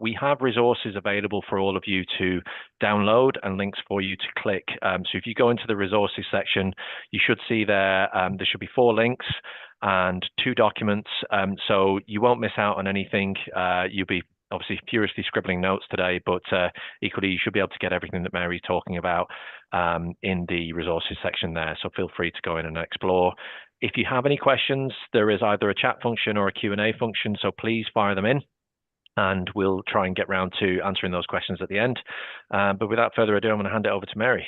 We have resources available for all of you to download and links for you to click. So if you go into the resources section, you should see there should be 4 links and 2 documents. So you won't miss out on anything. You'll be obviously furiously scribbling notes today, but equally you should be able to get everything that Mary's talking about in the resources section there. So feel free to go in and explore. If you have any questions, there is either a chat function or a Q&A function, so please fire them in and we'll try and get round to answering those questions at the end. But without further ado, I'm going to hand it over to Mary.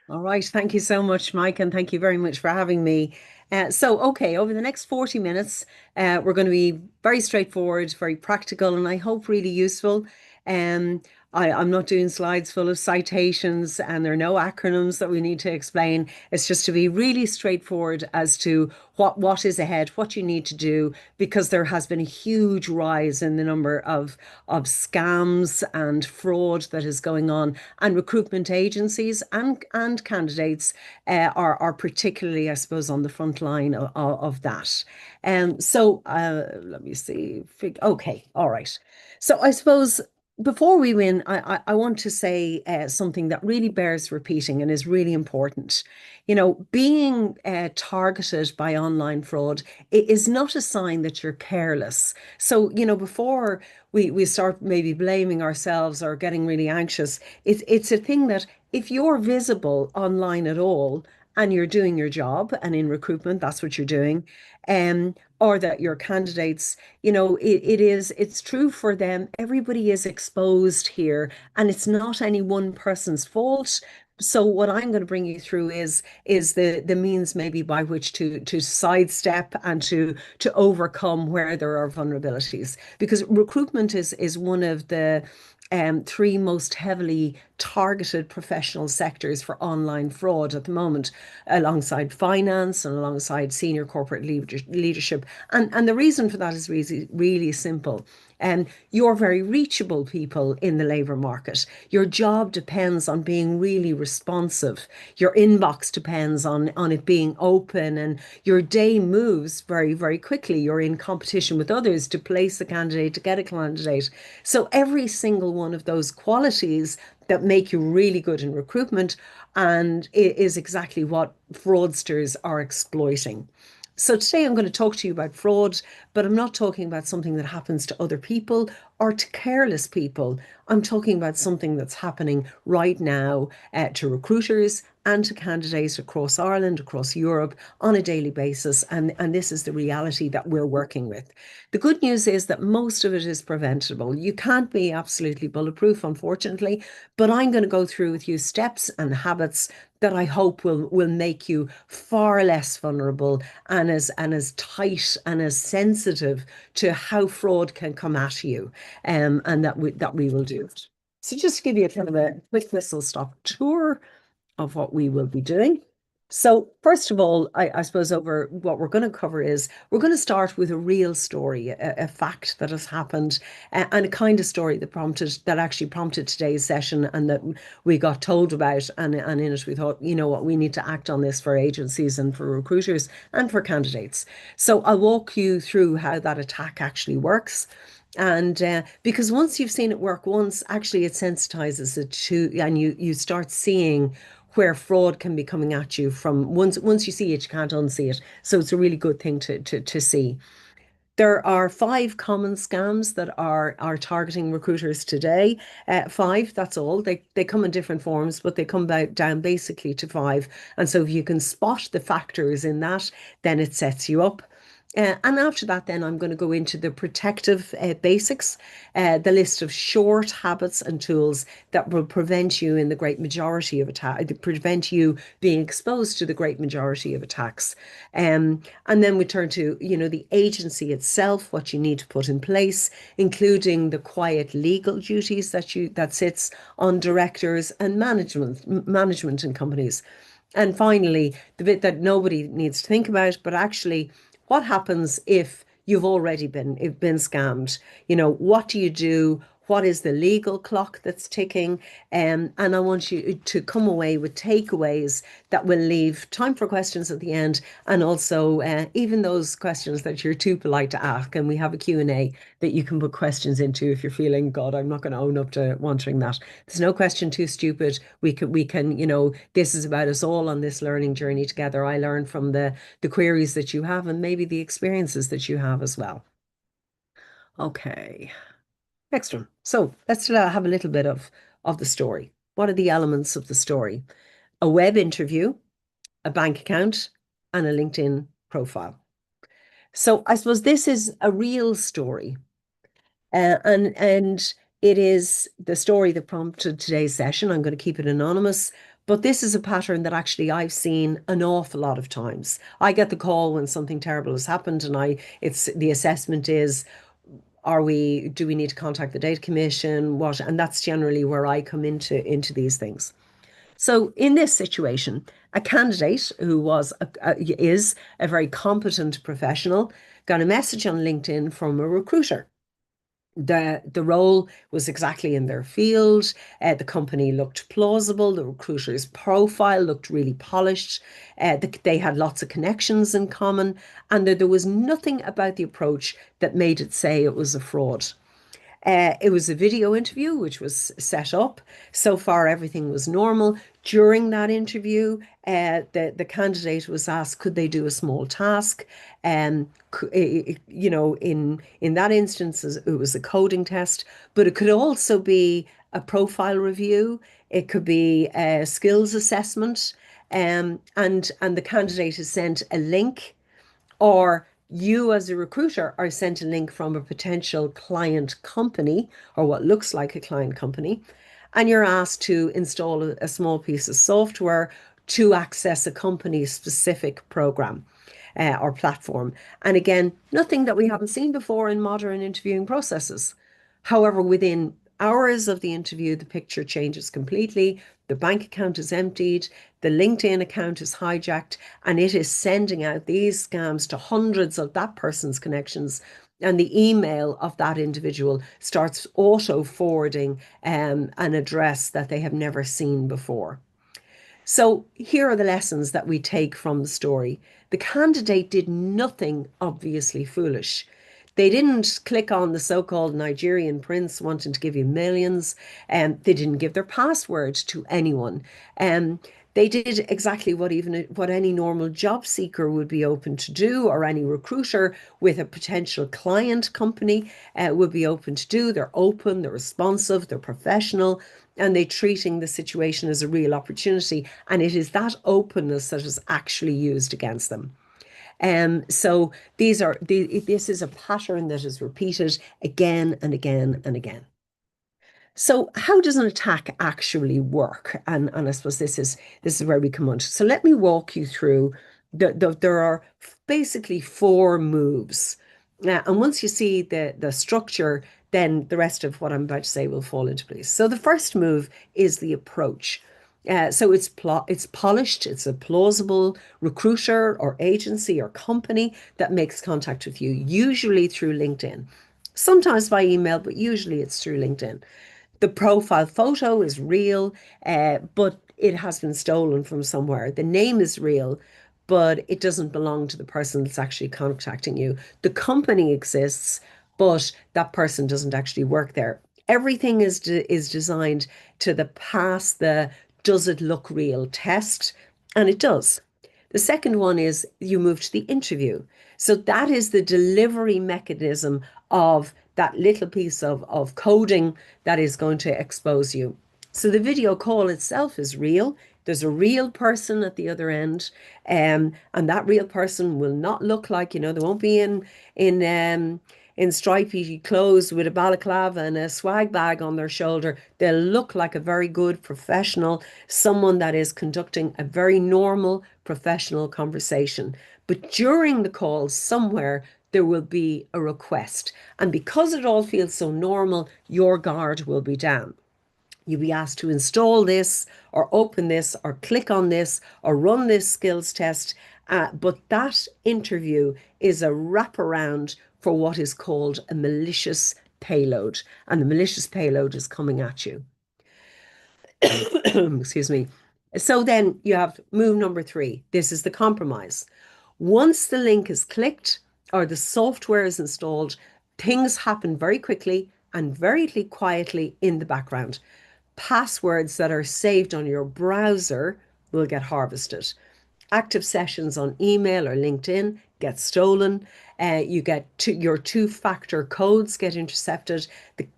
All right. Thank you so much, Mike, and thank you very much for having me. Okay, over the next 40 minutes, we're going to be very straightforward, very practical, and I hope really useful. Um, I'm not doing slides full of citations, and there are no acronyms that we need to explain. It's just to be really straightforward as to what is ahead, what you need to do, because there has been a huge rise in the number of scams and fraud that is going on, and recruitment agencies and candidates are particularly, I suppose, on the front line of that. Let me see. Okay, all right. So I suppose before we win, I want to say something that really bears repeating and is really important. You know, being targeted by online fraud is not a sign that you're careless. So, you know, before we start maybe blaming ourselves or getting really anxious, it's a thing that if you're visible online at all and you're doing your job, and in recruitment, that's what you're doing, or that your candidates, you know, it's true for them. Everybody is exposed here, and it's not any one person's fault. So what I'm going to bring you through is the means maybe by which to sidestep and to overcome where there are vulnerabilities, because recruitment is one of the 3 most heavily targeted professional sectors for online fraud at the moment, alongside finance and alongside senior corporate leadership. And the reason for that is really, really simple. You're very reachable people in the labour market. Your job depends on being really responsive. Your inbox depends on it being open, and your day moves very, very quickly. You're in competition with others to place a candidate, to get a candidate. So every single one of those qualities that make you really good in recruitment and is exactly what fraudsters are exploiting. So today I'm going to talk to you about fraud, but I'm not talking about something that happens to other people or to careless people. I'm talking about something that's happening right now to recruiters and to candidates across Ireland, across Europe on a daily basis. And this is the reality that we're working with. The good news is that most of it is preventable. You can't be absolutely bulletproof, unfortunately, but I'm going to go through with you steps and habits that I hope will make you far less vulnerable and as tight and as sensitive to how fraud can come at you, and that we will do it. So just to give you a kind of a quick whistle stop tour of what we will be doing. So first of all, I suppose over what we're going to cover is we're going to start with a real story, a fact that has happened, and a kind of story that actually prompted today's session, and that we got told about, and in it we thought, you know what, we need to act on this for agencies and for recruiters and for candidates. So I'll walk you through how that attack actually works. And because once you've seen it work once, actually it sensitizes it to, and you start seeing where fraud can be coming at you from once you see it, you can't unsee it. So it's a really good thing to see. There are 5 common scams that are targeting recruiters today. 5, that's all. They come in different forms, but they come down basically to 5. And so if you can spot the factors in that, then it sets you up. And after that, then I'm going to go into the protective basics, the list of short habits and tools that will prevent you in the great majority of attacks, prevent you being exposed to the great majority of attacks. And then we turn to, you know, the agency itself, what you need to put in place, including the quiet legal duties that sits on directors and management in companies. And finally, the bit that nobody needs to think about, but actually what happens if you've already been scammed? You know, what do you do? what is the legal clock that's ticking, and I want you to come away with takeaways that will leave time for questions at the end, and also even those questions that you're too polite to ask, and we have a Q&A that you can put questions into if you're feeling, God, I'm not going to own up to wanting that. There's no question too stupid. We can, this is about us all on this learning journey together. I learn from the queries that you have and maybe the experiences that you have as well. Okay. Next one. So let's have a little bit of the story. What are the elements of the story? A web interview, a bank account, and a LinkedIn profile. So I suppose this is a real story, and it is the story that prompted today's session. I'm going to keep it anonymous, but this is a pattern that actually I've seen an awful lot of times. I get the call when something terrible has happened, and it's the assessment is, do we need to contact the data commission? What? And that's generally where I come into these things. So in this situation, a candidate who is a very competent professional got a message on LinkedIn from a recruiter. The role was exactly in their field. The company looked plausible. The recruiter's profile looked really polished. They had lots of connections in common, and there was nothing about the approach that made it say it was a fraud. It was a video interview which was set up. So far, everything was normal. During that interview, the candidate was asked, could they do a small task? In that instance, it was a coding test, but it could also be a profile review. It could be a skills assessment, and the candidate is sent a link, or you as a recruiter are sent a link from a potential client company or what looks like a client company, and you're asked to install a small piece of software to access a company's specific program or platform. And again, nothing that we haven't seen before in modern interviewing processes. However, within hours of the interview, the picture changes completely. The bank account is emptied, the LinkedIn account is hijacked, and it is sending out these scams to hundreds of that person's connections. And the email of that individual starts auto forwarding an address that they have never seen before. So here are the lessons that we take from the story. The candidate did nothing obviously foolish. They didn't click on the so-called Nigerian prince wanting to give you millions, and they didn't give their password to anyone. They did exactly what any normal job seeker would be open to do, or any recruiter with a potential client company would be open to do. They're open, they're responsive, they're professional, and they're treating the situation as a real opportunity. And it is that openness that is actually used against them. So this is a pattern that is repeated again and again and again. So how does an attack actually work? And I suppose this is where we come on to. So let me walk you through there are basically 4 moves. And once you see the structure, then the rest of what I'm about to say will fall into place. So the first move is the approach. So it's polished, it's a plausible recruiter or agency or company that makes contact with you, usually through LinkedIn, sometimes by email, but usually it's through LinkedIn. The profile photo is real, but it has been stolen from somewhere. The name is real, but it doesn't belong to the person that's actually contacting you. The company exists, but that person doesn't actually work there. Everything is designed to pass the does it look real test, and it does. The second one is you move to the interview. So that is the delivery mechanism of that little piece of coding that is going to expose you. So the video call itself is real. There's a real person at the other end, and that real person will not look like, they won't be in stripy clothes with a balaclava and a swag bag on their shoulder. They'll look like a very good professional, someone that is conducting a very normal professional conversation. But during the call, somewhere there will be a request. And because it all feels so normal, your guard will be down. You'll be asked to install this or open this or click on this or run this skills test. But that interview is a wraparound for what is called a malicious payload, and the malicious payload is coming at you. Excuse me. So then you have move number 3. This is the compromise. Once the link is clicked or the software is installed, things happen very quickly and very quietly in the background. Passwords that are saved on your browser will get harvested. Active sessions on email or LinkedIn get stolen. You get your two-factor codes get intercepted.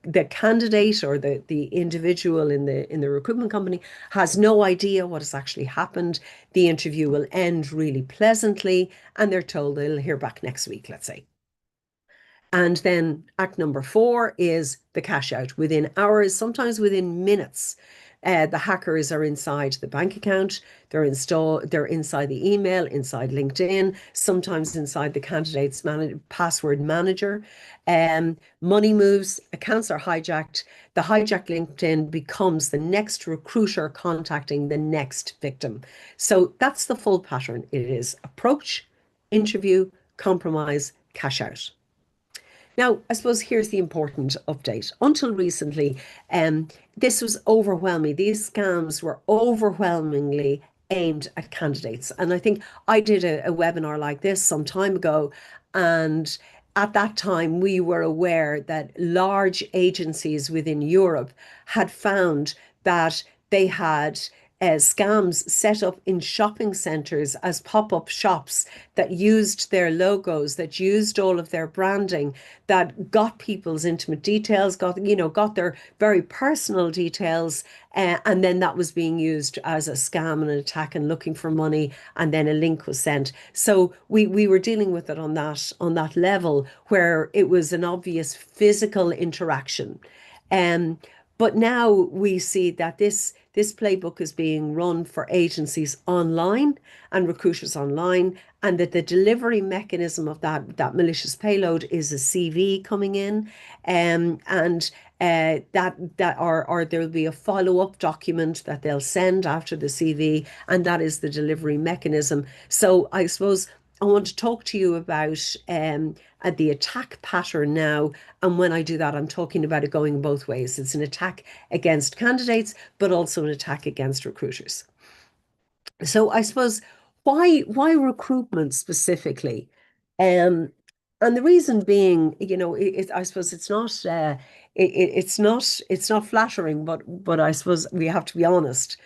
The candidate or the individual in the recruitment company has no idea what has actually happened. The interview will end really pleasantly, and they're told they'll hear back next week, let's say. And then act number 4 is the cash out within hours, sometimes within minutes. The hackers are inside the bank account, they're inside the email, inside LinkedIn, sometimes inside the candidate's password manager. Money moves, accounts are hijacked. The hijacked LinkedIn becomes the next recruiter contacting the next victim. So that's the full pattern. It is approach, interview, compromise, cash out. Now, I suppose here's the important update. Until recently, this was overwhelming. These scams were overwhelmingly aimed at candidates. And I think I did a webinar like this some time ago. And at that time, we were aware that large agencies within Europe had found that they had scams set up in shopping centres as pop-up shops that used their logos, that used all of their branding, that got people's intimate details, got their very personal details, and then that was being used as a scam and an attack and looking for money, and then a link was sent. So we were dealing with it on that level where it was an obvious physical interaction. But now we see that this playbook is being run for agencies online and recruiters online, and that the delivery mechanism of that malicious payload is a CV coming in, and that there will be a follow-up document that they'll send after the CV, and that is the delivery mechanism. So I suppose I want to talk to you about the attack pattern now. And when I do that, I'm talking about it going both ways. It's an attack against candidates, but also an attack against recruiters. So I suppose why recruitment specifically? And the reason being, I suppose it's not it's not flattering, but I suppose we have to be honest.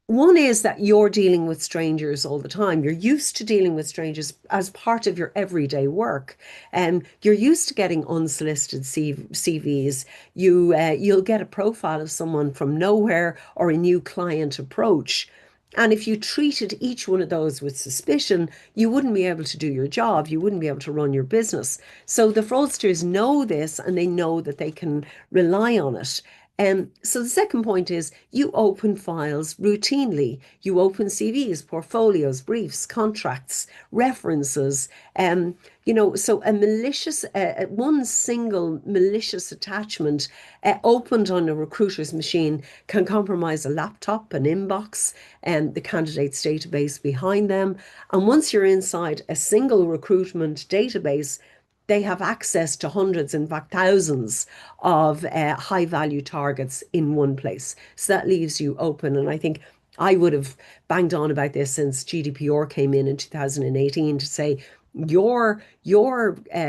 One is that you're dealing with strangers all the time. You're used to dealing with strangers as part of your everyday work. And you're used to getting unsolicited CVs. You'll get a profile of someone from nowhere or a new client approach. And if you treated each one of those with suspicion, you wouldn't be able to do your job. You wouldn't be able to run your business. So the fraudsters know this, and they know that they can rely on it. So the second point is you open files routinely. You open CVs, portfolios, briefs, contracts, references. So a malicious, one single malicious attachment opened on a recruiter's machine can compromise a laptop, an inbox, and the candidate's database behind them. And once you're inside a single recruitment database, they have access to hundreds, in fact, thousands of high value targets in one place. So that leaves you open. And I think I would have banged on about this since GDPR came in 2018 to say your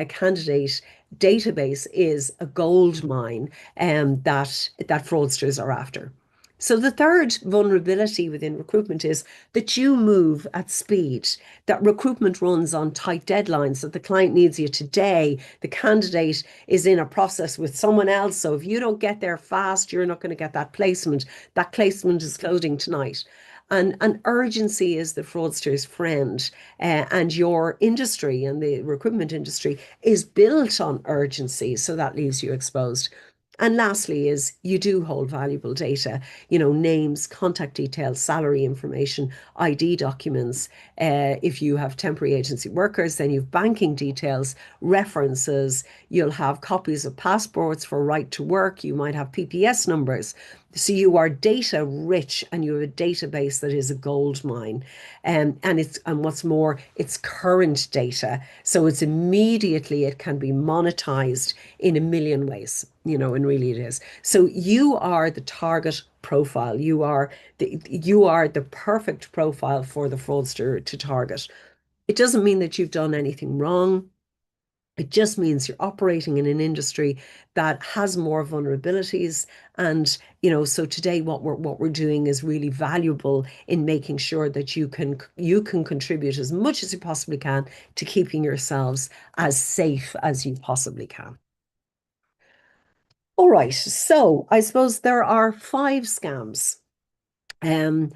candidate database is a gold mine that fraudsters are after. So the third vulnerability within recruitment is that you move at speed, that recruitment runs on tight deadlines, that the client needs you today, the candidate is in a process with someone else. So if you don't get there fast, you're not going to get that placement. That placement is closing tonight. And urgency is the fraudster's friend. And your industry and the recruitment industry is built on urgency. So that leaves you exposed. And lastly is you do hold valuable data, names, contact details, salary information, ID documents. If you have temporary agency workers, then you've banking details, references. You'll have copies of passports for right to work. You might have PPS numbers. So you are data rich and you have a database that is a gold mine. And what's more, it's current data. So it's immediately, it can be monetized in a million ways, and really it is. So you are the target profile. You are the perfect profile for the fraudster to target. It doesn't mean that you've done anything wrong. It just means you're operating in an industry that has more vulnerabilities. And, so today what we're doing is really valuable in making sure that you can contribute as much as you possibly can to keeping yourselves as safe as you possibly can. All right. So I suppose there are 5 scams. Um,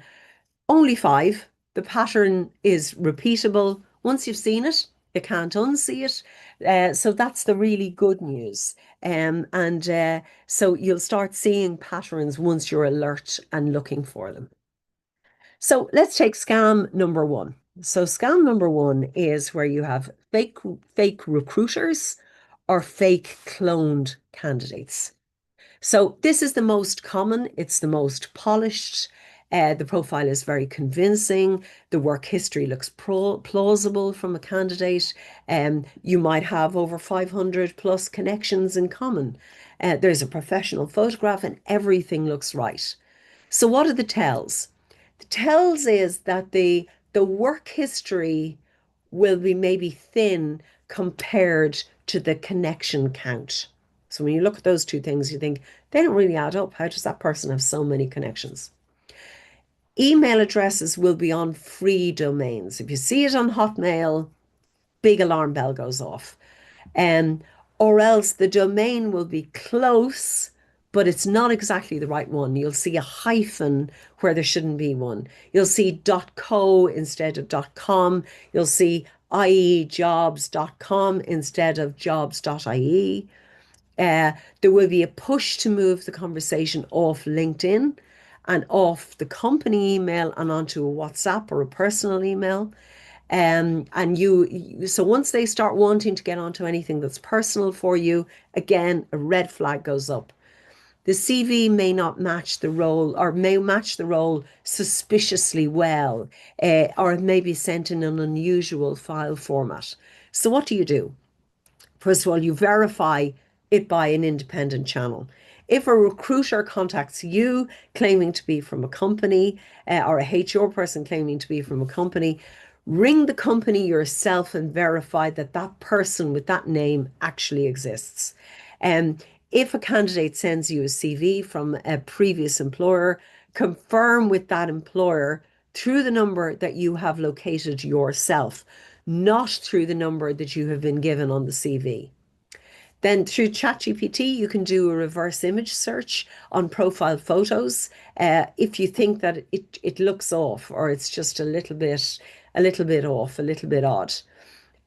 Only 5. The pattern is repeatable. Once you've seen it, you can't unsee it. So that's the really good news. And so you'll start seeing patterns once you're alert and looking for them. So let's take scam number 1. So scam number 1 is where you have fake recruiters or fake cloned candidates. So this is the most common, it's the most polished. The profile is very convincing. The work history looks plausible from a candidate. You might have over 500 plus connections in common. There's a professional photograph and everything looks right. So what are the tells? The tells is that the work history will be maybe thin compared to the connection count. So when you look at those two things, you think they don't really add up. How does that person have so many connections? Email addresses will be on free domains. If you see it on Hotmail, big alarm bell goes off. Um, or else the domain will be close, but it's not exactly the right one. You'll see a hyphen where there shouldn't be one. You'll see .co instead of .com. You'll see iejobs.com instead of jobs.ie. There will be a push to move the conversation off LinkedIn and off the company email and onto a WhatsApp or a personal email. So once they start wanting to get onto anything that's personal for you, again, a red flag goes up. The CV may not match the role or may match the role suspiciously well, or it may be sent in an unusual file format. So what do? First of all, you verify it by an independent channel. If a recruiter contacts you claiming to be from a company, or a HR person claiming to be from a company, ring the company yourself and verify that that person with that name actually exists. If a candidate sends you a CV from a previous employer, confirm with that employer through the number that you have located yourself, not through the number that you have been given on the CV. Then through ChatGPT, you can do a reverse image search on profile photos. If you think that it looks off or it's just a little bit off, a little bit odd.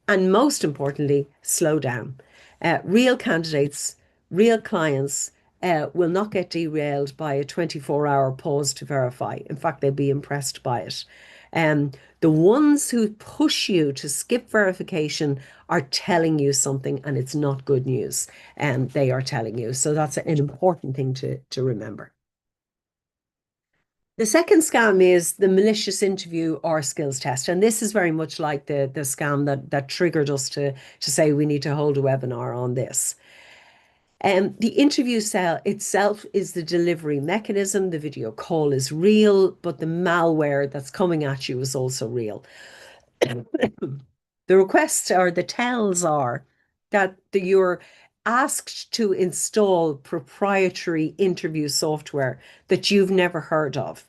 And most importantly, slow down. Real candidates, real clients will not get derailed by a 24-hour pause to verify. In fact, they'll be impressed by it. The ones who push you to skip verification are telling you something and it's not good news. And they are telling you. So that's an important thing to remember. The second scam is the malicious interview or skills test. And this is very much like the scam that triggered us to say we need to hold a webinar on this. The interview cell itself is the delivery mechanism. The video call is real, but the malware that's coming at you is also real. The requests or the tells are that you're asked to install proprietary interview software that you've never heard of.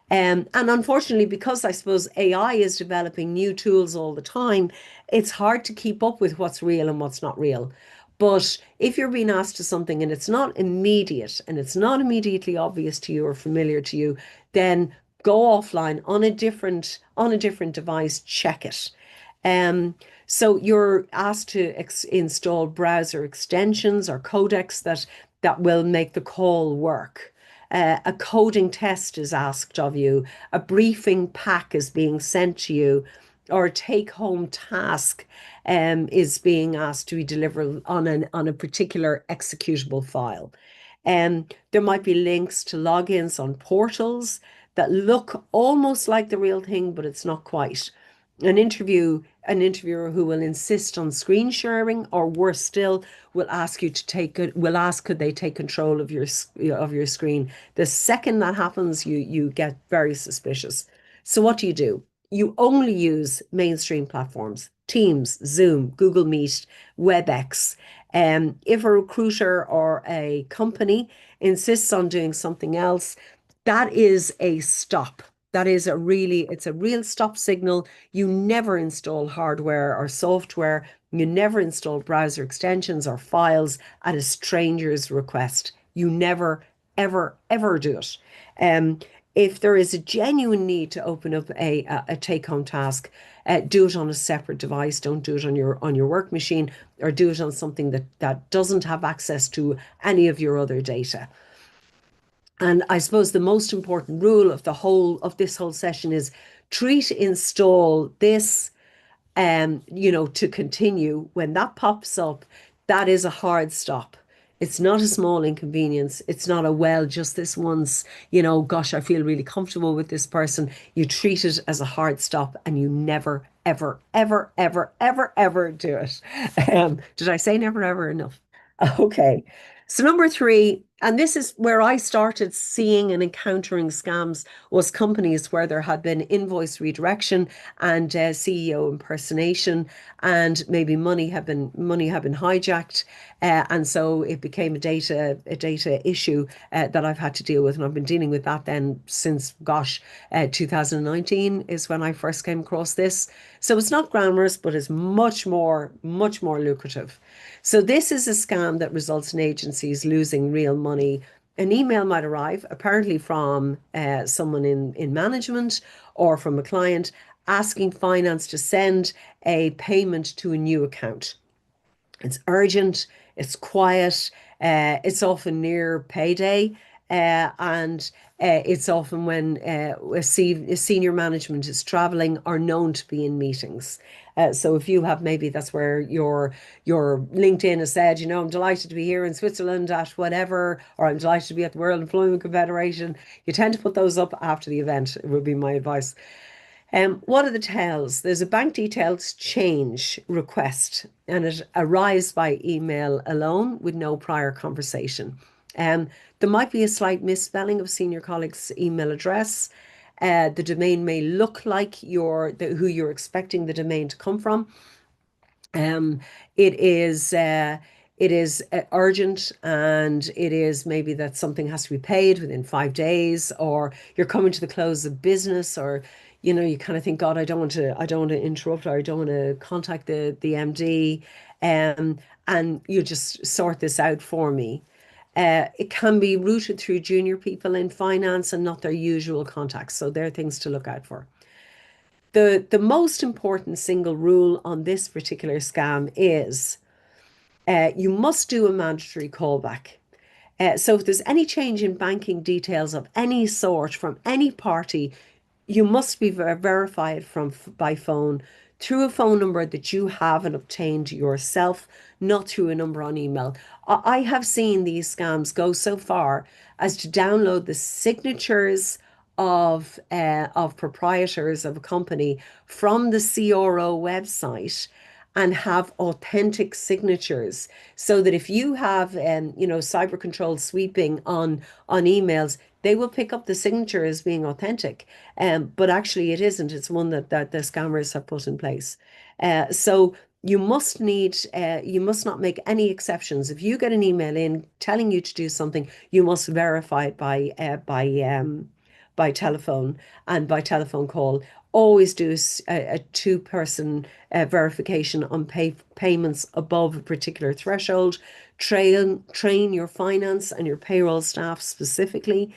And unfortunately, because I suppose AI is developing new tools all the time, it's hard to keep up with what's real and what's not real. But if you're being asked to something and it's not immediate and it's not immediately obvious to you or familiar to you, then go offline on a different device, check it. So you're asked to install browser extensions or codecs that will make the call work. A coding test is asked of you. A briefing pack is being sent to you, or a take-home task is being asked to be delivered on a particular executable file. There might be links to logins on portals that look almost like the real thing, but it's not quite. An interviewer who will insist on screen sharing, or worse still, will ask you to could they take control of your screen. The second that happens, you get very suspicious. So what do? You only use mainstream platforms, Teams, Zoom, Google Meet, WebEx. If a recruiter or a company insists on doing something else, that is a stop. It's a real stop signal. You never install hardware or software. You never install browser extensions or files at a stranger's request. You never, ever, ever do it. Um, if there is a genuine need to open up a take-home task, do it on a separate device. Don't do it on your work machine, or do it on something that doesn't have access to any of your other data. And I suppose the most important rule of this whole session is treat install this to continue. When that pops up, that is a hard stop. It's not a small inconvenience. It's not just this once, gosh, I feel really comfortable with this person. You treat it as a hard stop, and you never, ever, ever, ever, ever, ever do it. Did I say never, ever enough? Okay. So number three, and this is where I started seeing and encountering scams, was companies where there had been invoice redirection and CEO impersonation, and maybe money had been hijacked, and so it became a data issue that I've had to deal with, and I've been dealing with that then since 2019 is when I first came across this. So it's not glamorous, but it's much more lucrative. So this is a scam that results in agencies losing real money. An email might arrive, apparently from someone in management or from a client, asking finance to send a payment to a new account. It's urgent, it's quiet, it's often near payday, and it's often when senior management is traveling or known to be in meetings. So if you have, maybe that's where your LinkedIn has said, I'm delighted to be here in Switzerland at whatever, or I'm delighted to be at the World Employment Confederation. You tend to put those up after the event, it would be my advice. What are the tells? There's a bank details change request, and it arrives by email alone with no prior conversation. There might be a slight misspelling of senior colleague's email address. The domain may look like who you're expecting the domain to come from. Um, it is urgent, and it is maybe that something has to be paid within 5 days, or you're coming to the close of business, or you kind of think, God, I don't want to interrupt, or I don't want to contact the MD, and you just sort this out for me. It can be routed through junior people in finance and not their usual contacts, so there are things to look out for. The most important single rule on this particular scam is you must do a mandatory callback. So if there's any change in banking details of any sort from any party, you must be verified by phone through a phone number that you have and obtained yourself, not through a number on email. I have seen these scams go so far as to download the signatures of proprietors of a company from the CRO website and have authentic signatures, so that if you have cyber control sweeping on emails, they will pick up the signature as being authentic, but actually it isn't. It's one that the scammers have put in place. So you must not make any exceptions. If you get an email in telling you to do something, you must verify it by telephone and by telephone call. Always do a two-person verification on payments above a particular threshold. Train your finance and your payroll staff specifically,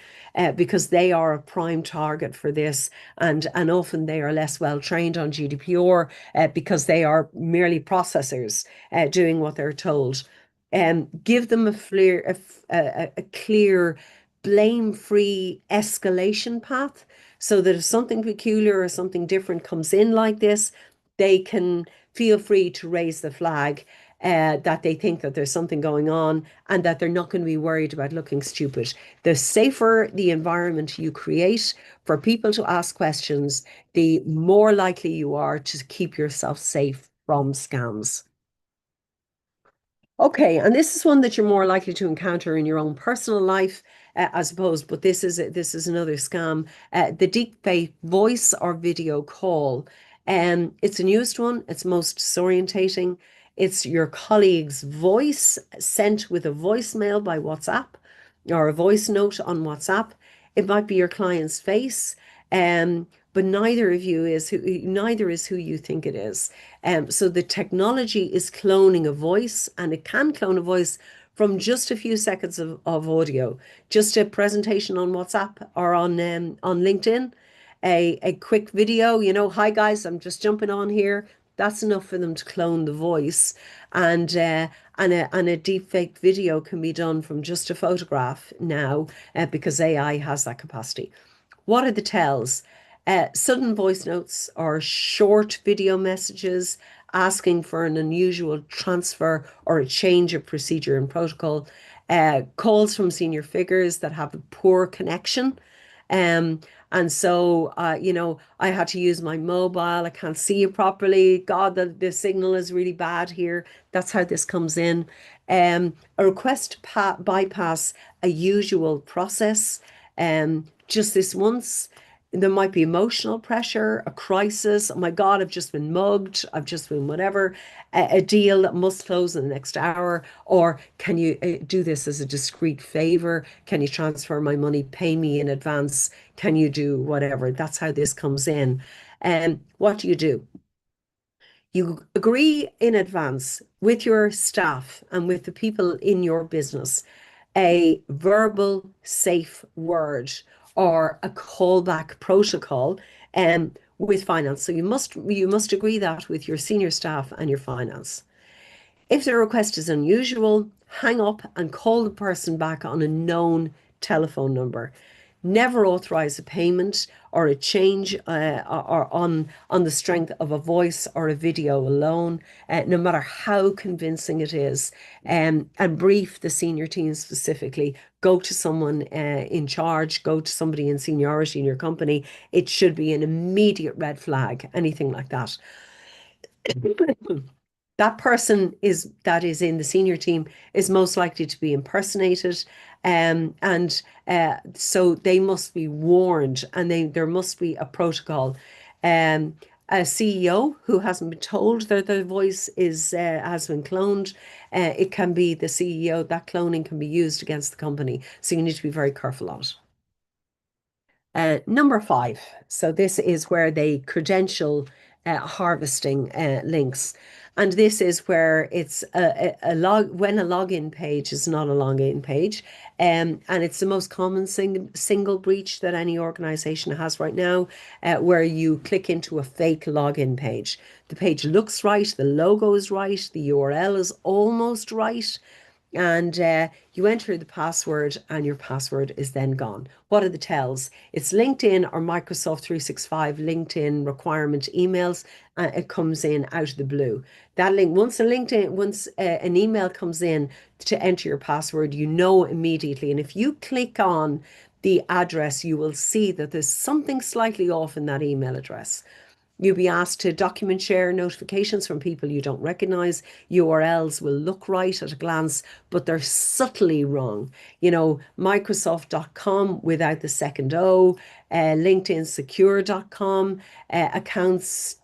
because they are a prime target for this, and often they are less well trained on GDPR, because they are merely processors doing what they're told. Give them a clear blame-free escalation path, so that if something peculiar or something different comes in like this, they can feel free to raise the flag. that they think that there's something going on and that they're not going to be worried about looking stupid. The safer the environment you create for people to ask questions, the more likely you are to keep yourself safe from scams. Okay, and this is one that you're more likely to encounter in your own personal life, I suppose. But this is another scam. The deepfake voice or video call. It's the newest one. It's most disorientating. It's your colleague's voice sent with a voicemail by WhatsApp or a voice note on WhatsApp. It might be your client's face. But neither is who you think it is. So the technology is cloning a voice, and it can clone a voice from just a few seconds of audio, just a presentation on WhatsApp or on LinkedIn, a quick video, hi guys, I'm just jumping on here. That's enough for them to clone the voice, and a deep fake video can be done from just a photograph now, because AI has that capacity. What are the tells? Sudden voice notes or short video messages asking for an unusual transfer or a change of procedure and protocol. Calls from senior figures that have a poor connection. And so, I had to use my mobile. I can't see you properly. God, the signal is really bad here. That's how this comes in. A request to bypass a usual process. Just this once. There might be emotional pressure, a crisis. Oh my God, I've just been mugged. I've just been whatever. A deal that must close in the next hour. Or can you do this as a discreet favor? Can you transfer my money? Pay me in advance. Can you do whatever? That's how this comes in. And what do? You agree in advance with your staff and with the people in your business a verbal safe word or a callback protocol with finance. So you must agree that with your senior staff and your finance. If the request is unusual, hang up and call the person back on a known telephone number. Never authorize a payment or a change or on the strength of a voice or a video alone, no matter how convincing it is. And brief the senior team specifically. Go to someone in charge, go to somebody in seniority in your company. It should be an immediate red flag, anything like that. That person that is in the senior team is most likely to be impersonated, and so they must be warned, and there must be a protocol. A CEO who hasn't been told that their voice has been cloned, it can be the CEO. That cloning can be used against the company, so you need to be very careful of it. Number 5. So this is where they credential harvesting links. And this is where it's when a login page is not a login page. And it's the most common single breach that any organization has right now, where you click into a fake login page. The page looks right, the logo is right, the URL is almost right, and you enter the password and your password is then gone. What are the tells? It's LinkedIn or Microsoft 365 LinkedIn requirement emails. It comes in out of the blue. That link, once an email comes in to enter your password, you know immediately. And if you click on the address, you will see that there's something slightly off in that email address. You'll be asked to document share notifications from people you don't recognize. URLs will look right at a glance, but they're subtly wrong. Microsoft.com without the second O, LinkedInsecure.com, accounts,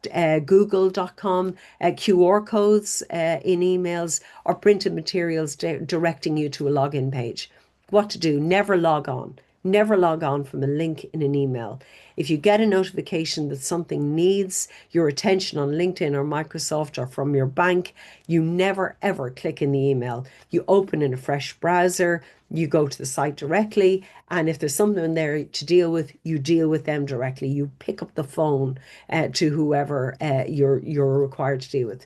Google.com, QR codes in emails, or printed materials directing you to a login page. What to do? Never log on. Never log on from a link in an email. If you get a notification that something needs your attention on LinkedIn or Microsoft or from your bank, you never ever click in the email. You open in a fresh browser, you go to the site directly, and if there's something there to deal with, you deal with them directly. You pick up the phone to whoever you're required to deal with.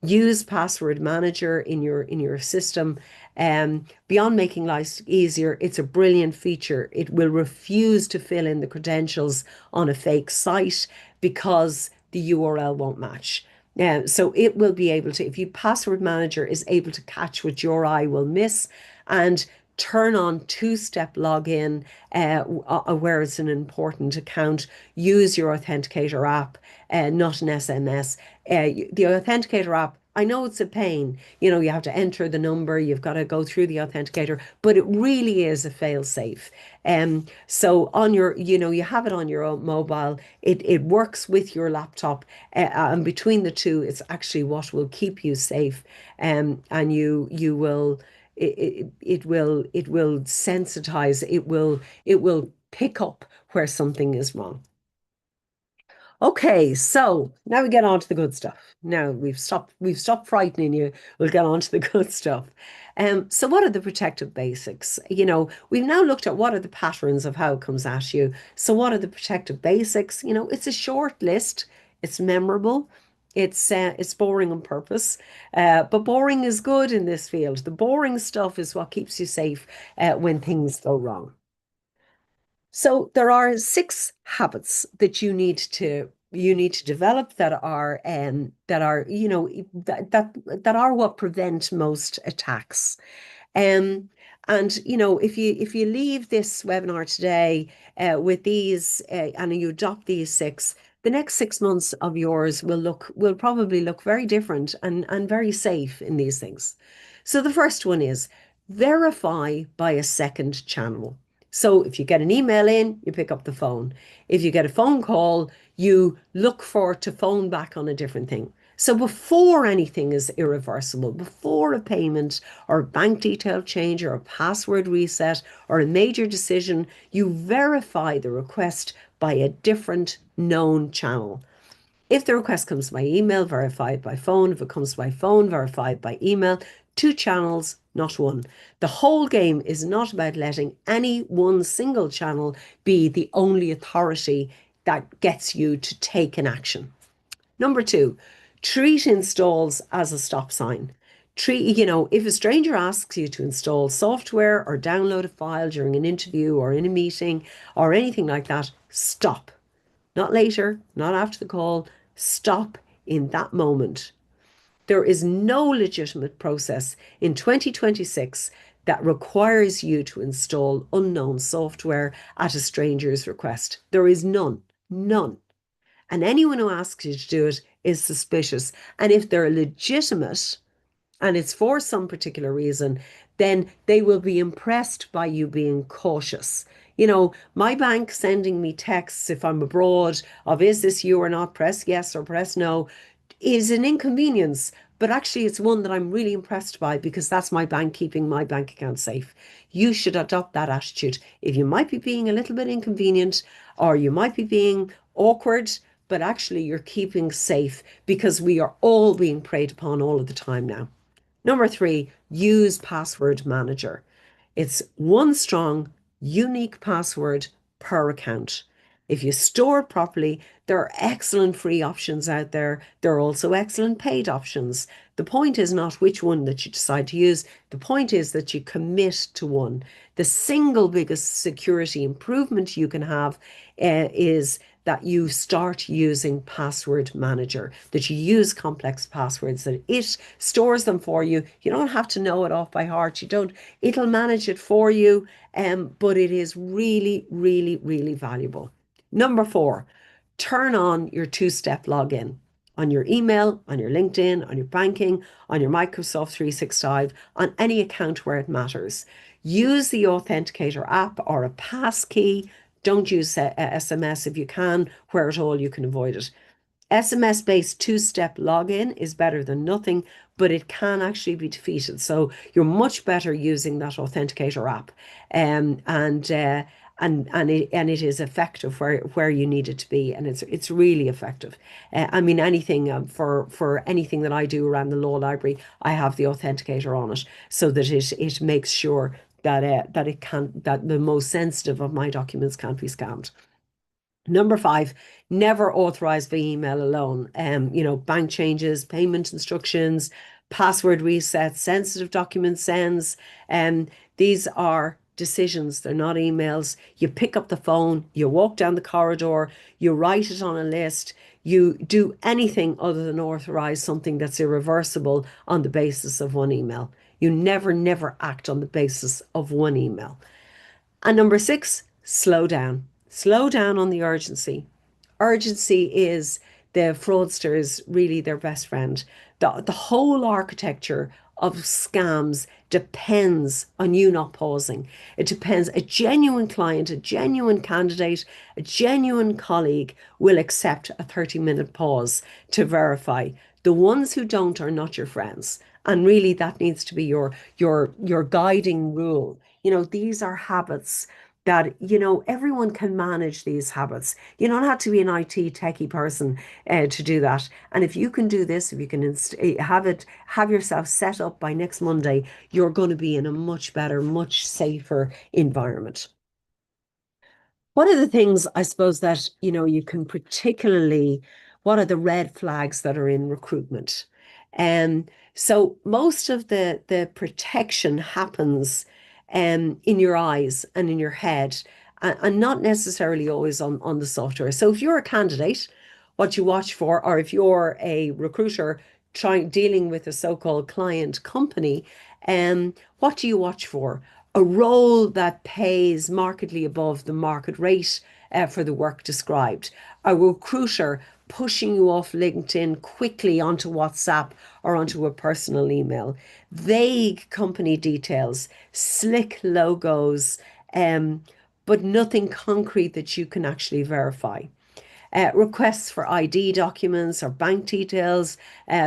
Use password manager in your system. Beyond making life easier, it's a brilliant feature. It will refuse to fill in the credentials on a fake site because the URL won't match. So it will be able to, if your password manager is able to catch what your eye will miss and turn on two-step login where it's an important account, use your authenticator app, not an SMS. The authenticator app, I know it's a pain. You know, you have to enter the number, you've got to go through the authenticator, but it really is a fail-safe. So on your, you know, you have it on your own mobile, it works with your laptop, and between the two, it's actually what will keep you safe. And you will it will sensitize, it will pick up where something is wrong. Okay, so now we get on to the good stuff. Now we've stopped frightening you. We'll get on to the good stuff. So what are the protective basics? You know, we've now looked at what are the patterns of how it comes at you. So what are the protective basics? You know, it's a short list. It's memorable. It's boring on purpose, but boring is good in this field. The boring stuff is what keeps you safe when things go wrong. So there are 6 habits that you need to develop that are that are what prevent most attacks. Um, and if you leave this webinar today with these and you adopt these 6, the next 6 months of yours will probably look very different and very safe in these things. So the first one is verify by a second channel. So if you get an email in, you pick up the phone. If you get a phone call, you look for to phone back on a different thing. So before anything is irreversible, before a payment or a bank detail change or a password reset or a major decision, you verify the request by a different known channel. If the request comes by email, verify it by phone. If it comes by phone, verify it by email. 2 channels, not one. The whole game is not about letting any one single channel be the only authority that gets you to take an action. Number 2, treat installs as a stop sign. If a stranger asks you to install software or download a file during an interview or in a meeting or anything like that, stop. Not later, not after the call. Stop in that moment. There is no legitimate process in 2026 that requires you to install unknown software at a stranger's request. There is none. None. And anyone who asks you to do it is suspicious. And if they're legitimate and it's for some particular reason, then they will be impressed by you being cautious. My bank sending me texts if I'm abroad of is this you or not, press yes or press no, is an inconvenience, but actually it's one that I'm really impressed by because that's my bank keeping my bank account safe. You should adopt that attitude. If you might be being a little bit inconvenient or you might be being awkward, but actually you're keeping safe because we are all being preyed upon all of the time now. Number 3, use password manager. It's one strong, unique password per account. If you store it properly, there are excellent free options out there. There are also excellent paid options. The point is not which one that you decide to use. The point is that you commit to one. The single biggest security improvement you can have is that you start using password manager, that you use complex passwords, that it stores them for you. You don't have to know it off by heart. It'll manage it for you. But it is really, really, really valuable. Number 4, turn on your 2-step login on your email, on your LinkedIn, on your banking, on your Microsoft 365, on any account where it matters. Use the Authenticator app or a passkey. Don't use SMS if you can, where at all you can avoid it. SMS-based 2-step login is better than nothing, but it can actually be defeated. So you're much better using that Authenticator app, and it is effective where you need it to be, and it's really effective. I mean, anything for anything that I do around the law library, I have the Authenticator on it so that it makes sure that that the most sensitive of my documents can't be scammed. Number 5, never authorize via email alone. Bank changes, payment instructions, password resets, sensitive document sends. These are decisions, they're not emails. You pick up the phone, you walk down the corridor, you write it on a list, you do anything other than authorize something that's irreversible on the basis of one email. You never, never act on the basis of one email. And number six, slow down. Slow down on the urgency. Urgency is the fraudsters really their best friend. The whole architecture of scams depends on you not pausing. It depends. A genuine client, a genuine candidate, a genuine colleague will accept a 30-minute pause to verify. The ones who don't are not your friends. And really that needs to be your guiding rule. These are habits that, everyone can manage these habits. You don't have to be an IT techie person to do that. And if you can do this, if you can have yourself set up by next Monday, you're going to be in a much better, much safer environment. One of the things I suppose that, you can particularly, what are the red flags that are in recruitment? So most of the protection happens in your eyes and in your head, and not necessarily always on the software. So if you're a candidate, what you watch for, or if you're a recruiter dealing with a so-called client company, what do you watch for? A role that pays markedly above the market rate for the work described. A recruiter pushing you off LinkedIn quickly onto WhatsApp or onto a personal email. Vague company details, slick logos, but nothing concrete that you can actually verify. Requests for ID documents or bank details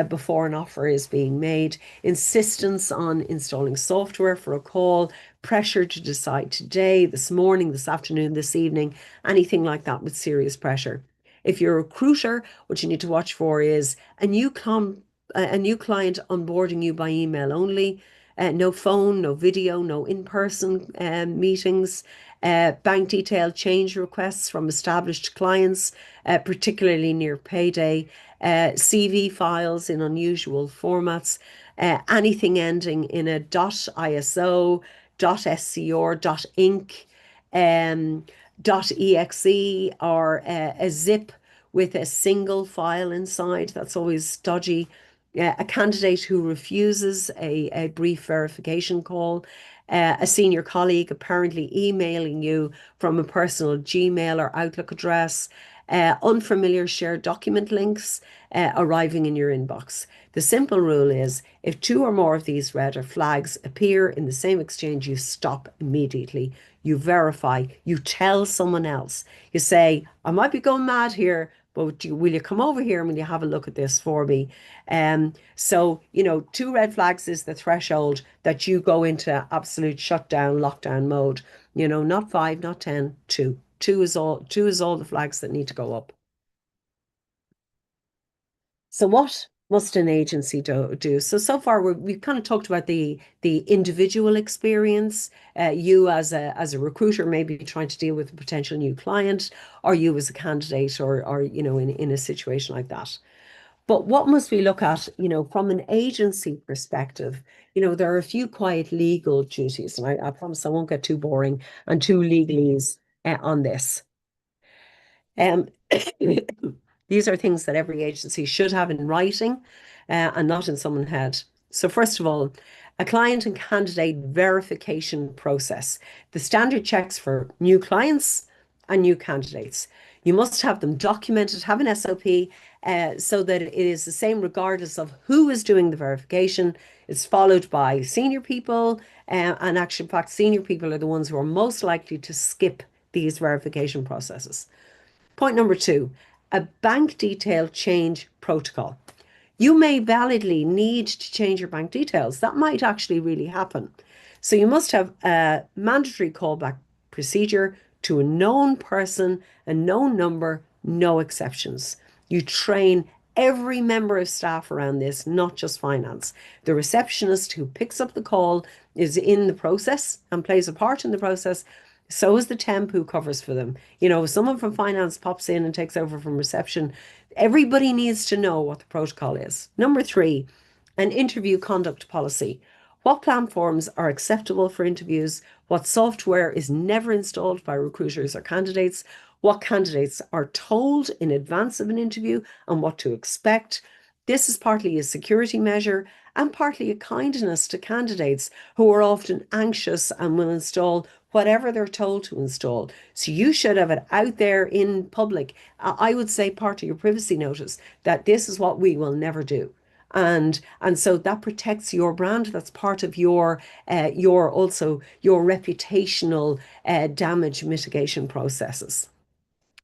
before an offer is being made, insistence on installing software for a call, pressure to decide today, this morning, this afternoon, this evening, anything like that with serious pressure. If you're a recruiter, what you need to watch for is a new client onboarding you by email only, no phone, no video, no in-person meetings, bank detail change requests from established clients, particularly near payday, CV files in unusual formats, anything ending in a .iso, .scr, .inc, .exe, or a zip with a single file inside. That's always dodgy. A candidate who refuses a brief verification call, a senior colleague apparently emailing you from a personal Gmail or Outlook address, unfamiliar shared document links arriving in your inbox. The simple rule is if two or more of these red flags appear in the same exchange, you stop immediately. You verify, you tell someone else. You say, I might be going mad here, but will you come over here and will you have a look at this for me? So, two red flags is the threshold that you go into absolute shutdown, lockdown mode. Not five, not 10, two. Two is all the flags that need to go up. So what must an agency do? So far we've kind of talked about the individual experience. You as a recruiter maybe trying to deal with a potential new client, or you as a candidate, or in a situation like that. But what must we look at, from an agency perspective? There are a few quiet legal duties, and I promise I won't get too boring and too legalese on this. Um, these are things that every agency should have in writing and not in someone's head. So first of all, a client and candidate verification process. The standard checks for new clients and new candidates. You must have them documented, have an SOP, so that it is the same regardless of who is doing the verification. It's followed by senior people, and actually, in fact, senior people are the ones who are most likely to skip these verification processes. Point number two, a bank detail change protocol. You may validly need to change your bank details. That might actually really happen. So you must have a mandatory callback procedure to a known person, a known number, no exceptions. You train every member of staff around this, not just finance. The receptionist who picks up the call is in the process and plays a part in the process. So is the temp who covers for them. If someone from finance pops in and takes over from reception, everybody needs to know what the protocol is. Number three, an interview conduct policy. What platforms are acceptable for interviews, what software is never installed by recruiters or candidates, what candidates are told in advance of an interview and what to expect. This is partly a security measure and partly a kindness to candidates who are often anxious and will install whatever they're told to install. So you should have it out there in public. I would say part of your privacy notice that this is what we will never do. And so that protects your brand. That's part of your also your reputational damage mitigation processes.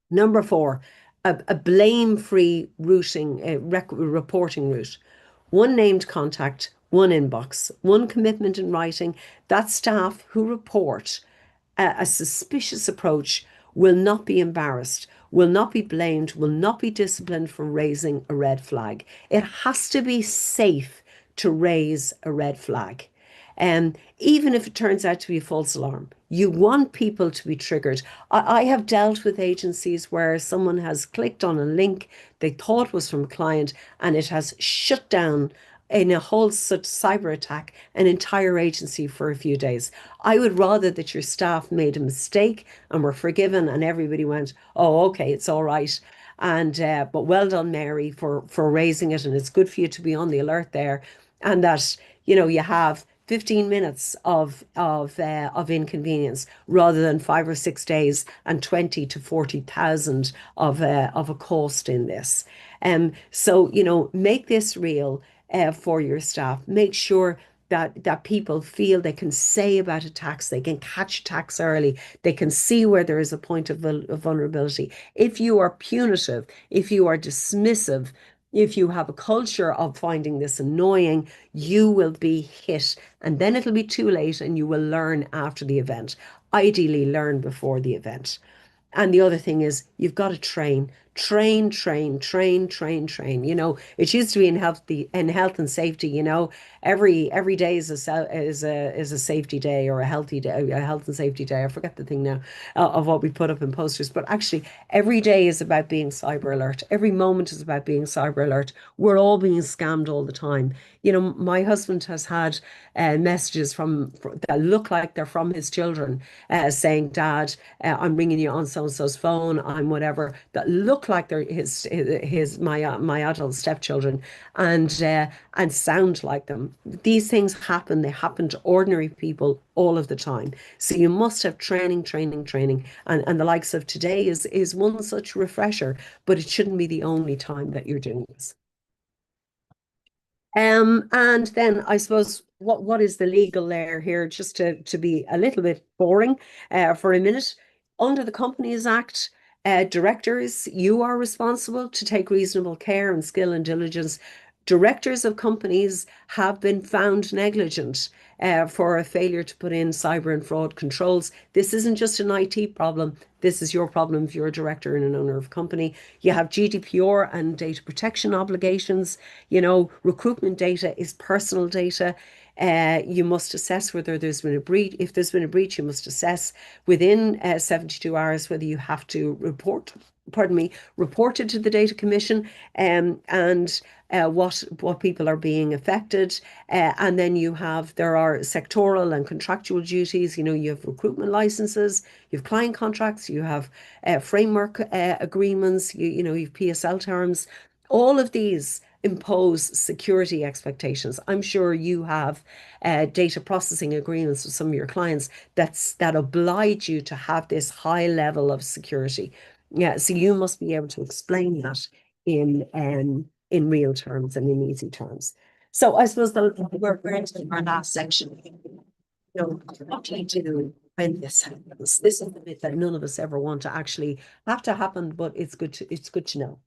Number four, a blame-free reporting route. One named contact, one inbox, one commitment in writing that staff who report a suspicious approach will not be embarrassed, will not be blamed, will not be disciplined for raising a red flag. It has to be safe to raise a red flag. Even if it turns out to be a false alarm, you want people to be triggered. I have dealt with agencies where someone has clicked on a link they thought was from a client and it has shut down in a whole such cyber attack an entire agency for a few days. I would rather that your staff made a mistake and were forgiven and everybody went, oh, okay, it's all right. And but well done, Mary, for raising it, and it's good for you to be on the alert there, and that you have 15 minutes of inconvenience rather than 5 or 6 days and 20 to 40,000 of a cost in this. So make this real for your staff. Make sure that people feel they can say about attacks, they can catch attacks early, they can see where there is a point of vulnerability. If you are punitive, if you are dismissive, if you have a culture of finding this annoying, you will be hit, and then it'll be too late and you will learn after the event. Ideally, learn before the event. And the other thing is you've got to train, train, train, train, train. It used to be in health and safety. Every day is a safety day or a healthy day, a health and safety day. I forget the thing now of what we put up in posters. But actually, every day is about being cyber alert. Every moment is about being cyber alert. We're all being scammed all the time. My husband has had messages that look like they're from his children saying, Dad, I'm ringing you on so and so's phone, I'm whatever, that look like they're my adult stepchildren and sound like them. These things happen. They happen to ordinary people all of the time. So you must have training, training, training. And the likes of today is one such refresher, but it shouldn't be the only time that you're doing this. And then I suppose what is the legal layer here, just to be a little bit boring for a minute. Under the Companies Act, directors, you are responsible to take reasonable care and skill and diligence. Directors of companies have been found negligent for a failure to put in cyber and fraud controls. This isn't just an IT problem. This is your problem if you're a director and an owner of a company. You have GDPR and data protection obligations. Recruitment data is personal data. You must assess whether there's been a breach. If there's been a breach, you must assess within 72 hours whether you have to report it to the Data Commission, and what people are being affected. And then there are sectoral and contractual duties. You have recruitment licenses, you have client contracts, you have framework agreements, you have PSL terms. All of these impose security expectations. I'm sure you have data processing agreements with some of your clients that oblige you to have this high level of security. Yeah, so you must be able to explain that in real terms and in easy terms. So I suppose we're into our last section. What do you do when this happens? This is the bit that none of us ever want to actually have to happen, but it's good to know.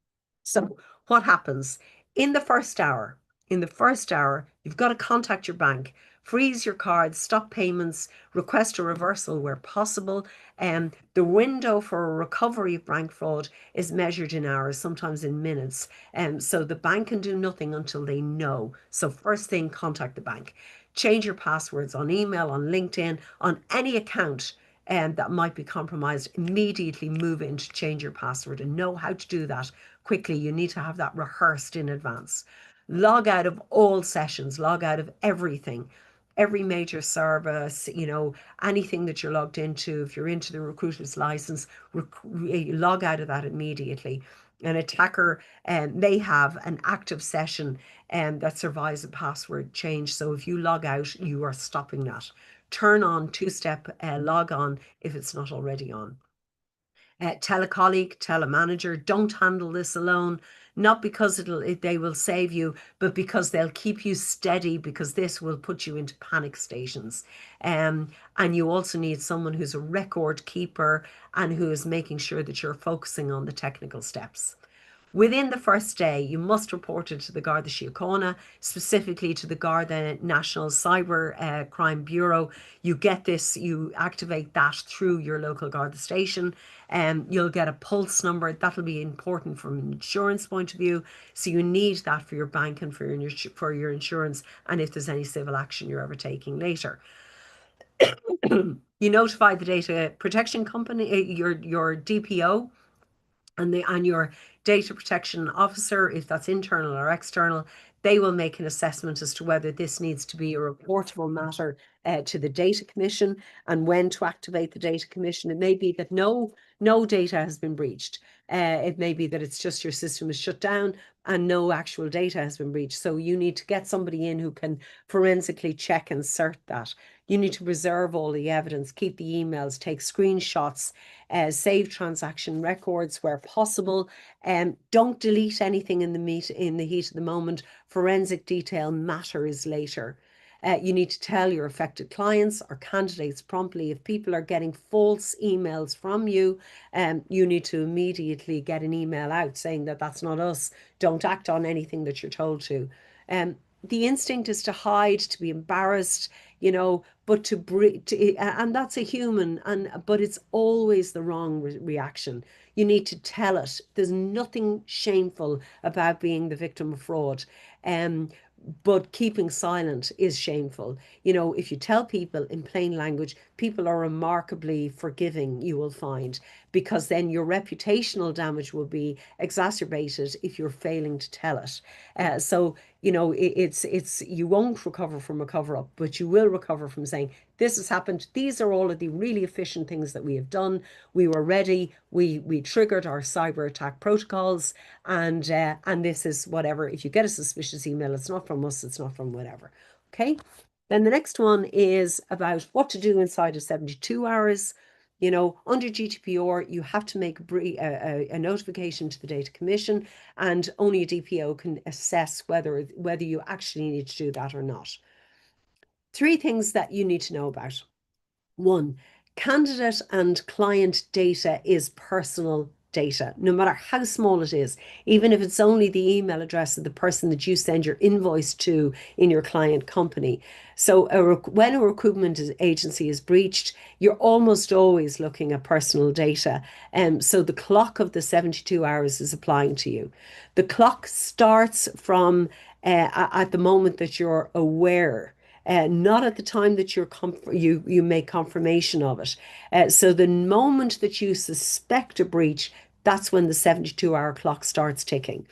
So what happens in the first hour? In the first hour, you've got to contact your bank, freeze your cards, stop payments, request a reversal where possible. The window for a recovery of bank fraud is measured in hours, sometimes in minutes. So the bank can do nothing until they know. So first thing, contact the bank. Change your passwords on email, on LinkedIn, on any account that might be compromised. Immediately move in to change your password and know how to do that quickly. You need to have that rehearsed in advance. Log out of all sessions, log out of everything. every major service, anything that you're logged into, if you're into the recruiter's license, you log out of that immediately. An attacker may have an active session that survives a password change. So if you log out, you are stopping that. Turn on two-step log on if it's not already on. Tell a colleague, tell a manager, don't handle this alone. Not because they will save you, but because they'll keep you steady, because this will put you into panic stations. And you also need someone who's a record keeper and who is making sure that you're focusing on the technical steps. Within the first day, you must report it to the Garda Síochána, specifically to the Garda National Cyber Crime Bureau. You get this, you activate that through your local Garda station, and you'll get a pulse number. That'll be important from an insurance point of view. So you need that for your bank and for your insurance, and if there's any civil action you're ever taking later. You notify the data protection company, your DPO, and your data protection officer, if that's internal or external. They will make an assessment as to whether this needs to be a reportable matter to the Data Commission and when to activate the Data Commission. It may be that no data has been breached. It may be that it's just your system is shut down and no actual data has been breached. So you need to get somebody in who can forensically check and cert that. You need to preserve all the evidence, keep the emails, take screenshots, save transaction records where possible. Don't delete anything in the heat of the moment. Forensic detail matters later. You need to tell your affected clients or candidates promptly. If people are getting false emails from you, you need to immediately get an email out saying that that's not us. Don't act on anything that you're told to. The instinct is to hide, to be embarrassed, but and that's a human, but it's always the wrong reaction. You need to tell it. There's nothing shameful about being the victim of fraud. But keeping silent is shameful. If you tell people in plain language, people are remarkably forgiving, you will find, because then your reputational damage will be exacerbated if you're failing to tell it. So you won't recover from a cover-up, but you will recover from saying, this has happened. These are all of the really efficient things that we have done. We were ready. We triggered our cyber attack protocols, and this is whatever. If you get a suspicious email, it's not from us. It's not from whatever. Okay. Then the next one is about what to do inside of 72 hours. Under GDPR, you have to make a notification to the Data Commission, and only a DPO can assess whether you actually need to do that or not. 3 things that you need to know about. 1, candidate and client data is personal data, no matter how small it is, even if it's only the email address of the person that you send your invoice to in your client company. So when a recruitment agency is breached, you're almost always looking at personal data. So the clock of the 72 hours is applying to you. The clock starts from at the moment that you're aware, not at the time that you make confirmation of it. So the moment that you suspect a breach, that's when the 72-hour clock starts ticking.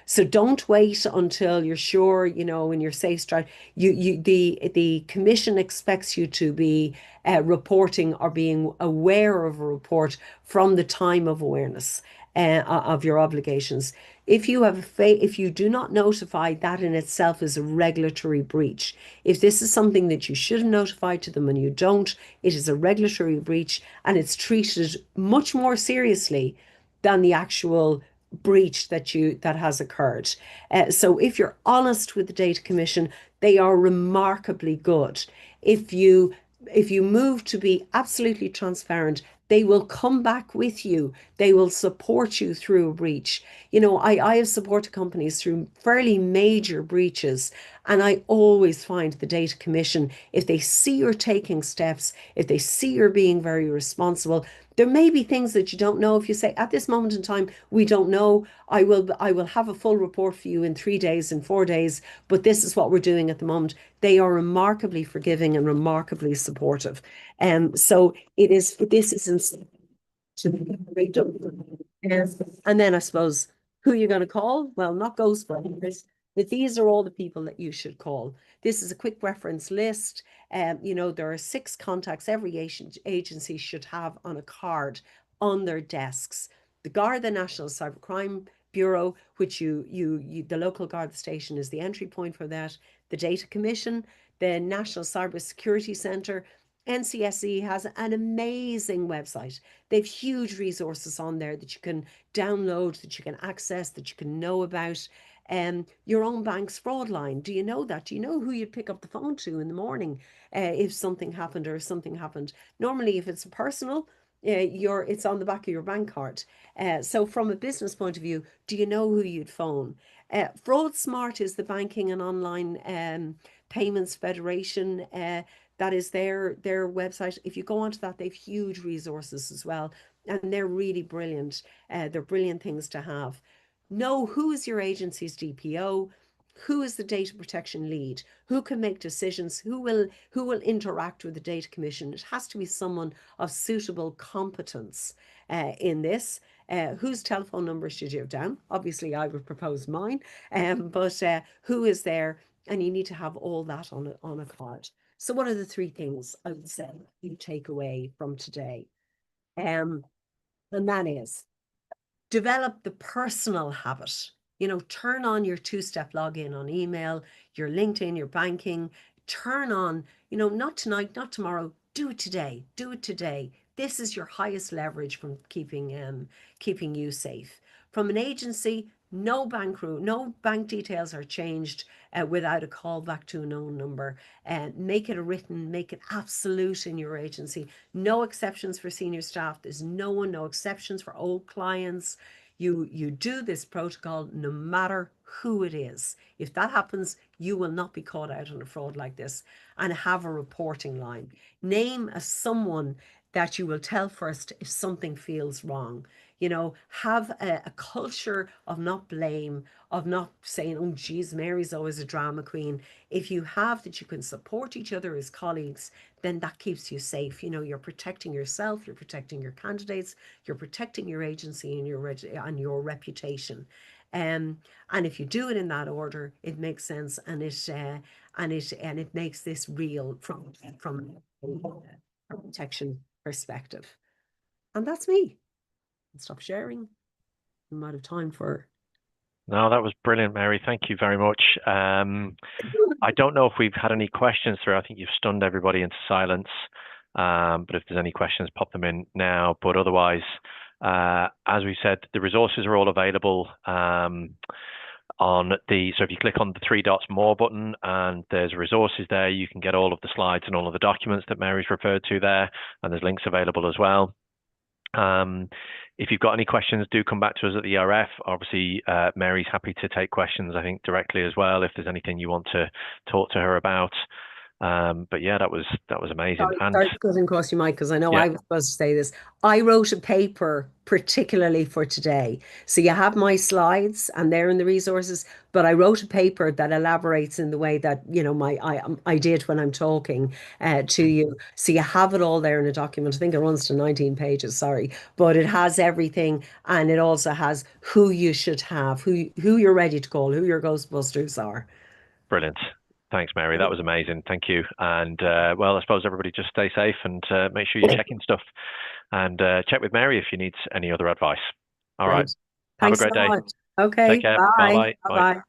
So don't wait until you're sure, when you're safe stride. The commission expects you to be reporting or being aware of a report from the time of awareness of your obligations. If you do not notify, that in itself is a regulatory breach. If this is something that you should have notified to them and you don't, it is a regulatory breach, and it's treated much more seriously than the actual breach that has occurred. So if you're honest with the Data Commission, they are remarkably good. If you move to be absolutely transparent, they will come back with you. They will support you through a breach. I have supported companies through fairly major breaches, and I always find the Data Commission, if they see you're taking steps, if they see you're being very responsible, there may be things that you don't know. If you say, at this moment in time, we don't know, I will have a full report for you in 3 days, in 4 days, but this is what we're doing at the moment. They are remarkably forgiving and remarkably supportive. So this is to be done. And then I suppose, who are you going to call? Well, not Ghostbusters. that these are all the people that you should call. This is a quick reference list. There are 6 contacts every agency should have on a card on their desks. The Garda National Cybercrime Bureau, which the local Garda station is the entry point for that. The Data Commission, the National Cyber Security Centre. NCSE has an amazing website. They have huge resources on there that you can download, that you can access, that you can know about. Your own bank's fraud line. Do you know that? Do you know who you'd pick up the phone to in the morning if something happened or if something happened? Normally, if it's a personal, it's on the back of your bank card. So from a business point of view, do you know who you'd phone? Fraud Smart is the banking and online payments federation. That is their website. If you go onto that, they've huge resources as well, and they're really brilliant. They're brilliant things to have. Know who is your agency's DPO, who is the data protection lead, who can make decisions, who will interact with the data commission. It has to be someone of suitable competence in this. Whose telephone number should you have down? Obviously, I would propose mine, but who is there? And you need to have all that on a card. So what are the 3 things I would say you take away from today? And that is, develop the personal habit. Turn on your 2-step login on email, your LinkedIn, your banking. Turn on, not tonight, not tomorrow. Do it today. Do it today. This is your highest leverage from keeping you safe. From an agency, no bank details are changed without a call back to a known number. Make it make it absolute in your agency. No exceptions for senior staff. There's no exceptions for old clients. You do this protocol no matter who it is. If that happens, you will not be caught out on a fraud like this. And have a reporting line. Name someone that you will tell first if something feels wrong. Have a culture of not blame, of not saying, oh, geez, Mary's always a drama queen. If you have that you can support each other as colleagues, then that keeps you safe. You're protecting yourself, you're protecting your candidates, you're protecting your agency and your reputation. And if you do it in that order, it makes sense, and it makes this real from a protection perspective. And that's me. Stop sharing. I'm out of time for. No, that was brilliant, Mary. Thank you very much. I don't know if we've had any questions through. I think you've stunned everybody into silence. But if there's any questions, pop them in now. But otherwise, as we said, the resources are all available so if you click on the 3 dots more button, and there's resources there, you can get all of the slides and all of the documents that Mary's referred to there, and there's links available as well. If you've got any questions, do come back to us at the ERF. Obviously, Mary's happy to take questions, I think, directly as well, if there's anything you want to talk to her about. But yeah, that was amazing. Sorry to cut across you, Mike, because I know I was supposed to say this. I wrote a paper particularly for today. So you have my slides and they're in the resources, but I wrote a paper that elaborates in the way that, I did when I'm talking to you. So you have it all there in a document. I think it runs to 19 pages, sorry, but it has everything, and it also has who you should have, who you're ready to call, who your Ghostbusters are. Brilliant. Thanks, Mary. That was amazing. Thank you. And well, I suppose everybody just stay safe and make sure you're checking stuff, and check with Mary if you need any other advice. All right. Thanks Have a great day. much. Okay. Take care. Bye. Bye-bye. Bye. Bye-bye.